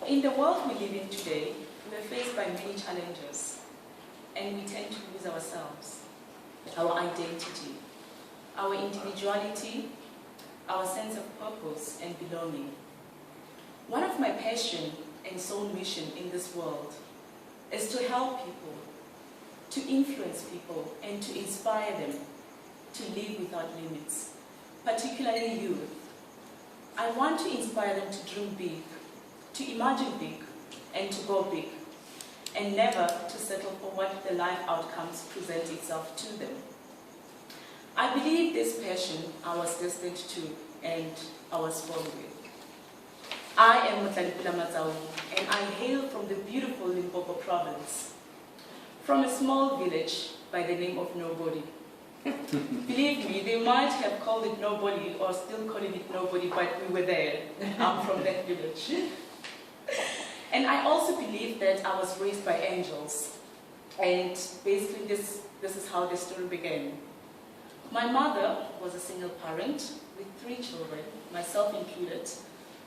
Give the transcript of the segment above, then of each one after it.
In the world we live in today, we are faced by many challenges, and we tend to lose ourselves, our identity, our individuality, our sense of purpose and belonging. One of my passion and soul mission in this world is to help people, to influence people, and to inspire them to live without limits, particularly youth. I want to inspire them to dream big, to imagine big, and to go big, and never to settle for what the life outcomes present itself to them. I believe this passion I was destined to, and I was born with. I am Pula, and I hail from the beautiful Limpopo province, from a small village by the name of Nobody. Believe me, they might have called it Nobody or still calling it Nobody, but we were there. I'm from that village. And I also believe that I was raised by angels. And basically this is how the story began. My mother was a single parent with 3 children, myself included.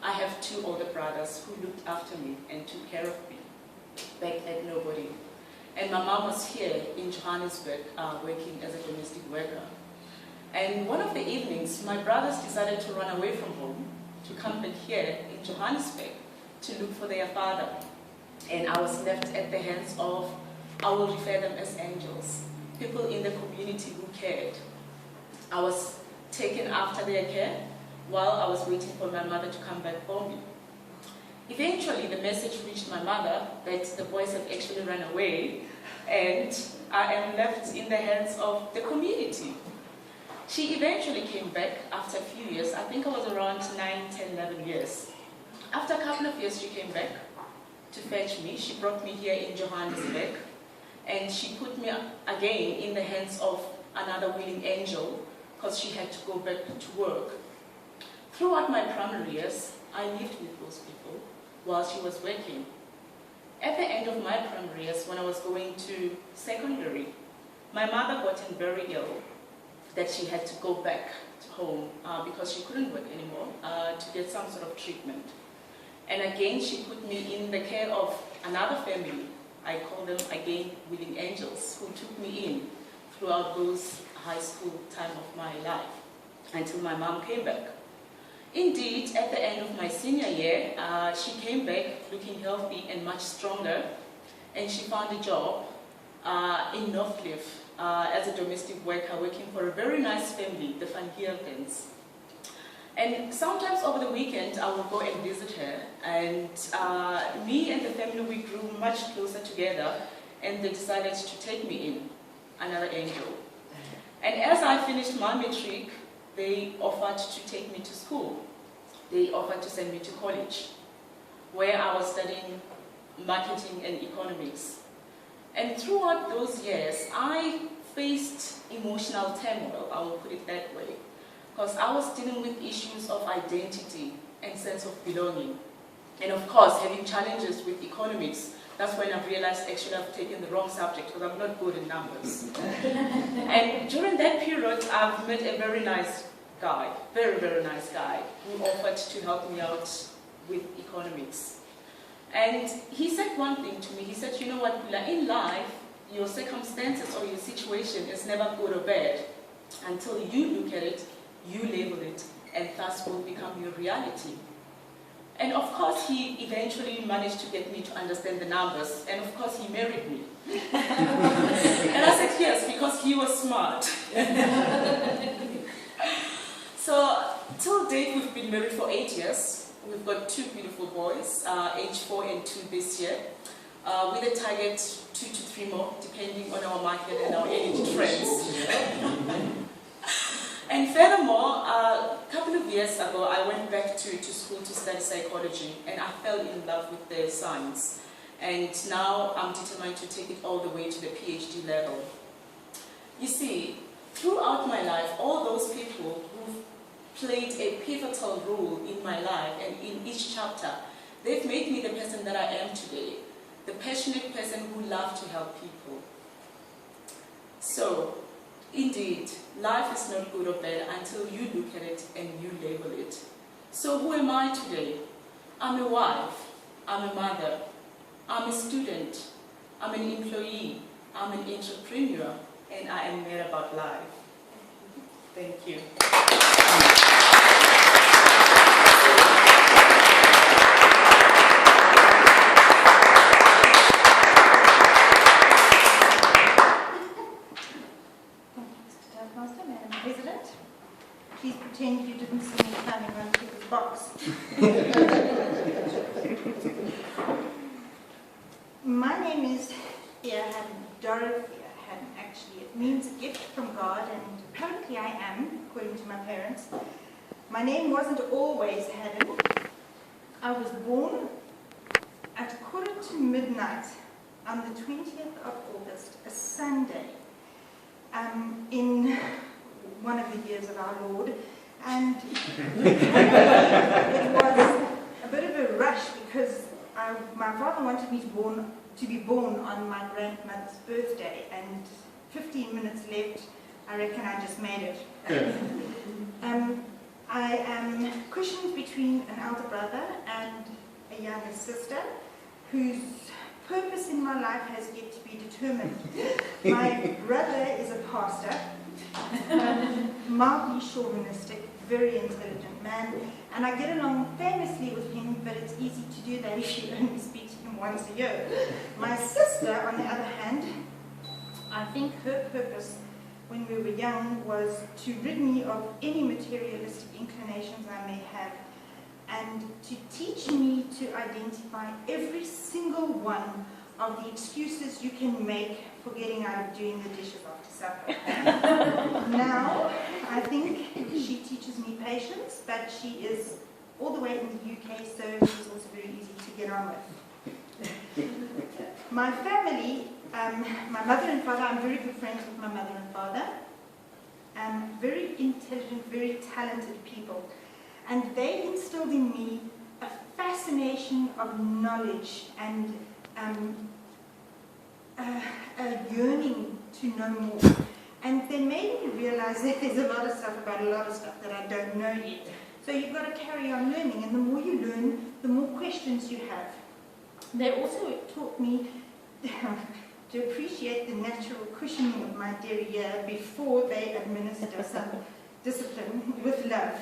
I have 2 older brothers who looked after me and took care of me back at Nobody. And my mom was here in Johannesburg working as a domestic worker. And one of the evenings, my brothers decided to run away from home to come back here in Johannesburg to look for their father. And I was left at the hands of, I will refer them as angels, people in the community who cared. I was taken after their care while I was waiting for my mother to come back for me. Eventually, the message reached my mother that the boys have actually run away and I am left in the hands of the community. She eventually came back after a few years. I think I was around 9, 10, 11 years. After a couple of years, she came back to fetch me. She brought me here in Johannesburg, and she put me again in the hands of another willing angel because she had to go back to work. Throughout my primary years, I lived with those people while she was working. At the end of my primary years, when I was going to secondary, my mother got very ill that she had to go back to home because she couldn't work anymore to get some sort of treatment. And again, she put me in the care of another family. I call them, again, willing angels, who took me in throughout those high school time of my life until my mom came back. Indeed, at the end of my senior year, she came back looking healthy and much stronger, and she found a job in Northcliffe as a domestic worker, working for a very nice family, the Van Heertens. And sometimes over the weekend, I would go and visit her, and me and the family, we grew much closer together, and they decided to take me in, another angel. And as I finished my matric, they offered to take me to school. They offered to send me to college, where I was studying marketing and economics. And throughout those years, I faced emotional turmoil, I will put it that way, because I was dealing with issues of identity and sense of belonging. And of course, having challenges with economics, that's when I realized actually I've taken the wrong subject because I'm not good in numbers. And during that period, I've met a very nice guy, very, very nice guy, who offered to help me out with economics. And he said one thing to me. He said, you know what, Pula, in life, your circumstances or your situation is never good or bad until you look at it, you label it, and thus will become your reality. And of course, he eventually managed to get me to understand the numbers, and of course, he married me. And I said yes, because he was smart. So, till date, we've been married for 8 years. We've got 2 beautiful boys, age 4 and 2 this year, with a target 2 to 3 more, depending on our market and our energy trends. And furthermore, a couple of years ago, I went back to school to study psychology, and I fell in love with the science. And now I'm determined to take it all the way to the PhD level. You see, throughout my life, all those people who've played a pivotal role in my life and in each chapter, they've made me the person that I am today, the passionate person who loves to help people. So, indeed, life is not good or bad until you look at it and you label it. So who am I today? I'm a wife, I'm a mother, I'm a student, I'm an employee, I'm an entrepreneur, and I am mad about life. Thank you. Toastmaster, Madam President, please pretend you didn't see me climbing on people's box. My name is Dorothy. Actually, it means a gift from God, and apparently I am, according to my parents. My name wasn't always Haddon. I was born at midnight on the 20th of August, a Sunday, in one of the years of our Lord, and it was a bit of a rush because my father wanted me to be born on my grandmother's birthday, and 15 minutes left, I reckon I just made it. I am cushioned between an elder brother and a younger sister whose purpose in my life has yet to be determined. My brother is a pastor, mildly chauvinistic, very intelligent man, and I get along famously with him, but it's easy to do that if you only speak to him once a year. My sister, on the other hand, I think her purpose when we were young was to rid me of any materialistic inclinations I may have, and to teach me to identify every single one of the excuses you can make for getting out of doing the dishes after supper. Now, I think she teaches me patience, but she is all the way in the UK, so she's also very easy to get on with. My family, my mother and father, I'm very good friends with my mother and father. Very intelligent, very talented people. And they instilled in me a fascination of knowledge and a yearning to know more. And they made me realize that there's a lot of stuff about a lot of stuff that I don't know yet. So you've got to carry on learning, and the more you learn, the more questions you have. They also taught me to appreciate the natural cushioning of my derriere before they administer some discipline with love.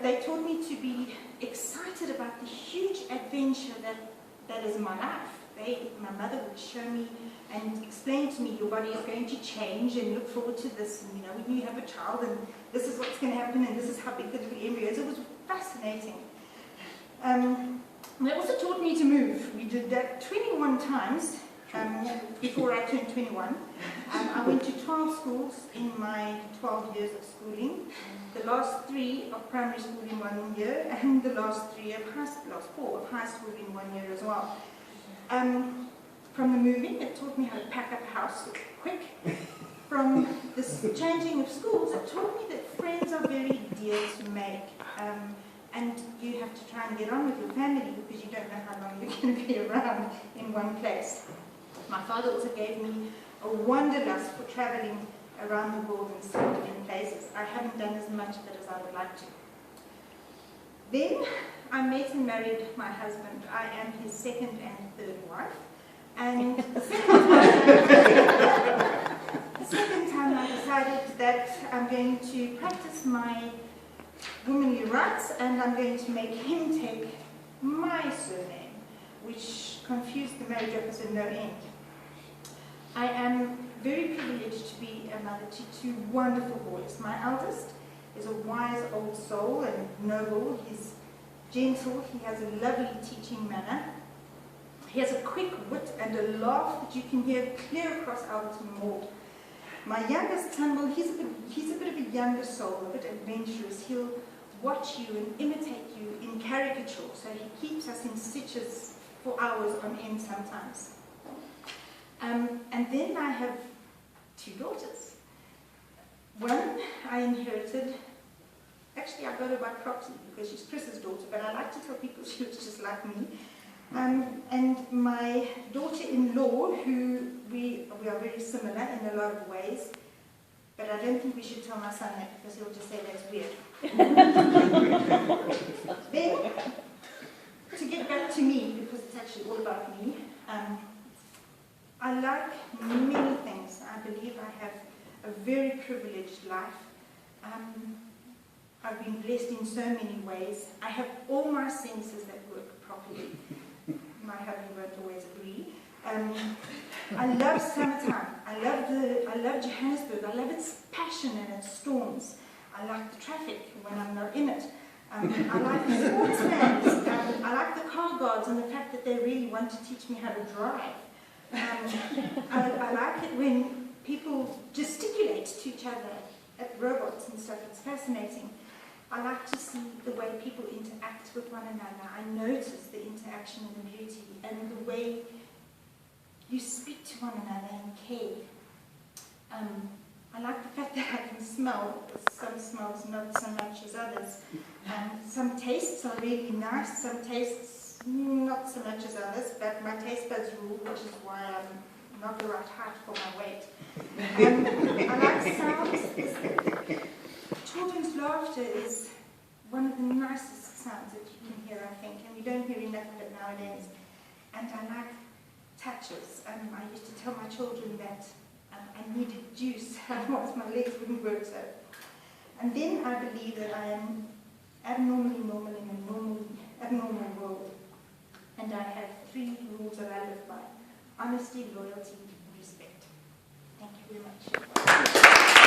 They taught me to be excited about the huge adventure that is my life. My mother would show me and explain to me, your body is going to change, and look forward to this, and when you have a child, and this is what's going to happen, and this is how big the little embryo is. It was fascinating. They also taught me to move. We did that 21 times before I turned 21. I went to 12 schools in my 12 years of schooling. The last 3 of primary school in 1 year, and the last 4 of high school in 1 year as well. From the moving, it taught me how to pack up a house quick. From this changing of schools, it taught me that friends are very dear to make. And you have to try and get on with your family because you don't know how long you're going to be around in one place. My father also gave me a wanderlust for traveling around the world and seeing different places. I haven't done as much of it as I would like to. Then I met and married my husband. I am his second and third wife. And the second time I decided that I'm going to practice my womanly rights, and I'm going to make him take my surname, which confused the marriage officer no end. I am very privileged to be a mother to 2 wonderful boys. My eldest is a wise old soul and noble. He's gentle. He has a lovely teaching manner. He has a quick wit and a laugh that you can hear clear across Alberton Moor. My youngest son, well, he's a bit of a younger soul, a bit adventurous. He'll watch you and imitate you in caricature, so he keeps us in stitches for hours on end sometimes. And then I have 2 daughters. One I inherited. Actually, I got her by proxy because she's Chris's daughter, but I like to tell people she looks just like me. And my daughter-in-law, who we are very similar in a lot of ways, but I don't think we should tell my son that because he'll just say that's weird. Then, to get back to me, it's actually all about me. I like many things. I believe I have a very privileged life. I've been blessed in so many ways. I have all my senses that work properly. My husband won't always agree. I love summertime. I love Johannesburg. I love its passion and its storms. I like the traffic when I'm not in it. I like the sportsmen. I like the car guards and the fact that they really want to teach me how to drive. I like it when people gesticulate to each other at robots and stuff. It's fascinating. I like to see the way people interact with one another. I notice the interaction and the beauty and the way you speak to one another and care. I like the fact that I can smell. Some smells not so much as others. Some tastes are really nice, some tastes not so much as others, but my taste buds rule, which is why I'm not the right height for my weight. I like sounds. Children's laughter is one of the nicest sounds that you can hear, I think, and you don't hear enough of it nowadays. And I like touches. I used to tell my children that I needed juice, otherwise my legs wouldn't work so. And then I believe that I am abnormally normal in a abnormal world. And I have 3 rules that I live by: honesty, loyalty, respect. Thank you very much.